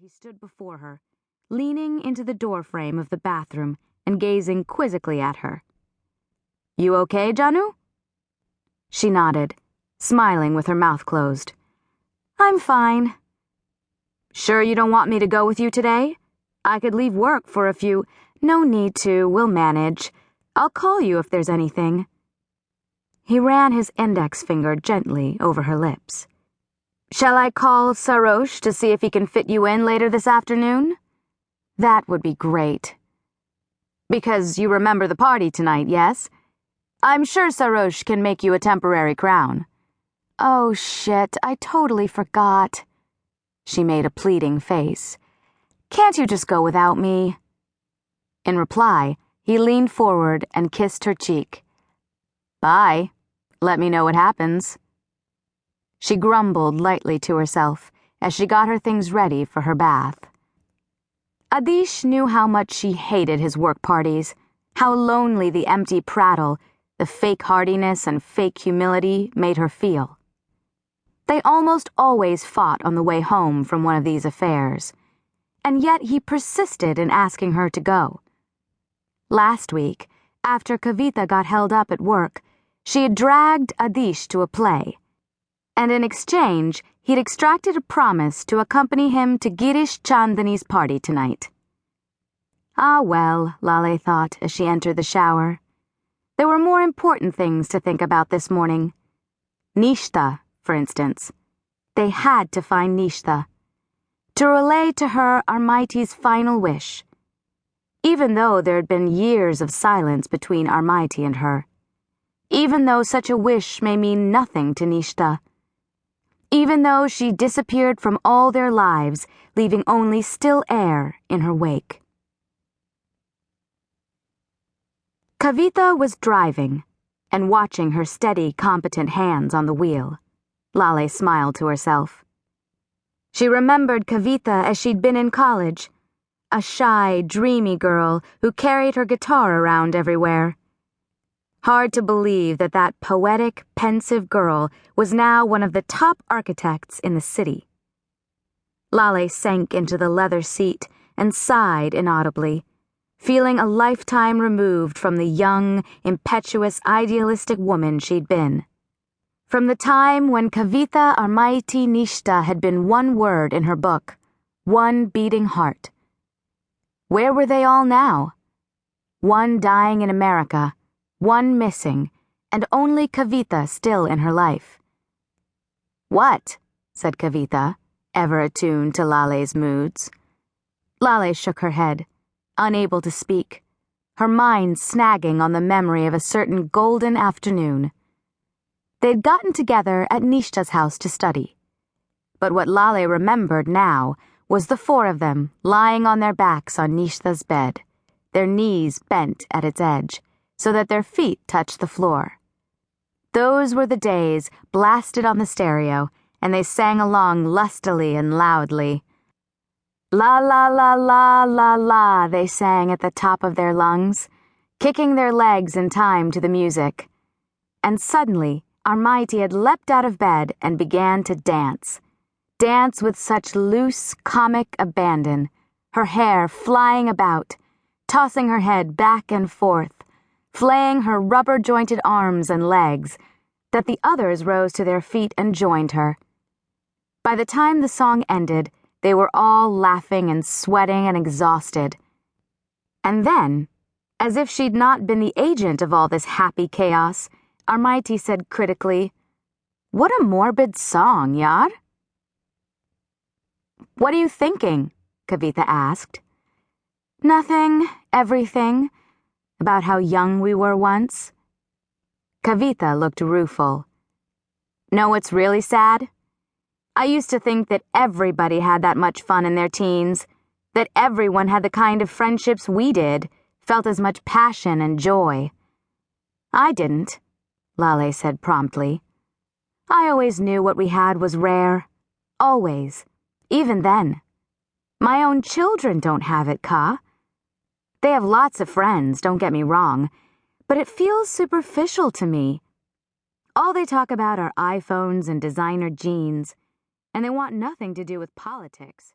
he stood before her, leaning into the doorframe of the bathroom and gazing quizzically at her. "You okay, Janu?" She nodded, smiling with her mouth closed. "I'm fine." "Sure you don't want me to go with you today? I could leave work for a few—" "No need to, we'll manage. I'll call you if there's anything." He ran his index finger gently over her lips. "Shall I call Sarosh to see if he can fit you in later this afternoon?" "That would be great." "Because you remember the party tonight, yes? I'm sure Sarosh can make you a temporary crown." "Oh, shit, I totally forgot." She made a pleading face. "Can't you just go without me?" In reply, he leaned forward and kissed her cheek. "Bye. Let me know what happens." She grumbled lightly to herself as she got her things ready for her bath. Adish knew how much she hated his work parties, how lonely the empty prattle, the fake hardiness and fake humility made her feel. They almost always fought on the way home from one of these affairs, and yet he persisted in asking her to go. Last week, after Kavita got held up at work, she had dragged Adish to a play, and in exchange, he'd extracted a promise to accompany him to Girish Chandani's party tonight. Ah well, Laleh thought as she entered the shower. There were more important things to think about this morning. Nishta, for instance. They had to find Nishta, to relay to her Armaiti's final wish. Even though there had been years of silence between Armaiti and her. Even though such a wish may mean nothing to Nishta. Even though she disappeared from all their lives, leaving only still air in her wake. Kavita was driving and watching her steady, competent hands on the wheel. Laleh smiled to herself. She remembered Kavita as she'd been in college, a shy, dreamy girl who carried her guitar around everywhere. Hard to believe that that poetic, pensive girl was now one of the top architects in the city. Laleh sank into the leather seat and sighed inaudibly, feeling a lifetime removed from the young, impetuous, idealistic woman she'd been. From the time when Kavita Armaiti Nishta had been one word in her book, one beating heart. Where were they all now? One dying in America, one missing, and only Kavita still in her life. "What?" said Kavita, ever attuned to Laleh's moods. Laleh shook her head, unable to speak, her mind snagging on the memory of a certain golden afternoon. They'd gotten together at Nishta's house to study. But what Laleh remembered now was the four of them lying on their backs on Nishta's bed, their knees bent at its edge, so that their feet touched the floor. Those were the days blasted on the stereo, and they sang along lustily and loudly. La la la la la la, they sang at the top of their lungs, kicking their legs in time to the music. And suddenly, Armaiti had leapt out of bed and began to dance. Dance with such loose, comic abandon, her hair flying about, tossing her head back and forth, flaying her rubber-jointed arms and legs, that the others rose to their feet and joined her. By the time the song ended, they were all laughing and sweating and exhausted. And then, as if she'd not been the agent of all this happy chaos, Armaiti said critically, "What a morbid song, Yar." "What are you thinking?" Kavita asked. "Nothing, everything. About how young we were once." Kavita looked rueful. "Know what's really sad? I used to think that everybody had that much fun in their teens, that everyone had the kind of friendships we did, felt as much passion and joy. I didn't," Laleh said promptly. "I always knew what we had was rare. Always. Even then. My own children don't have it, Ka. They have lots of friends, don't get me wrong, but it feels superficial to me. All they talk about are iPhones and designer jeans, and they want nothing to do with politics."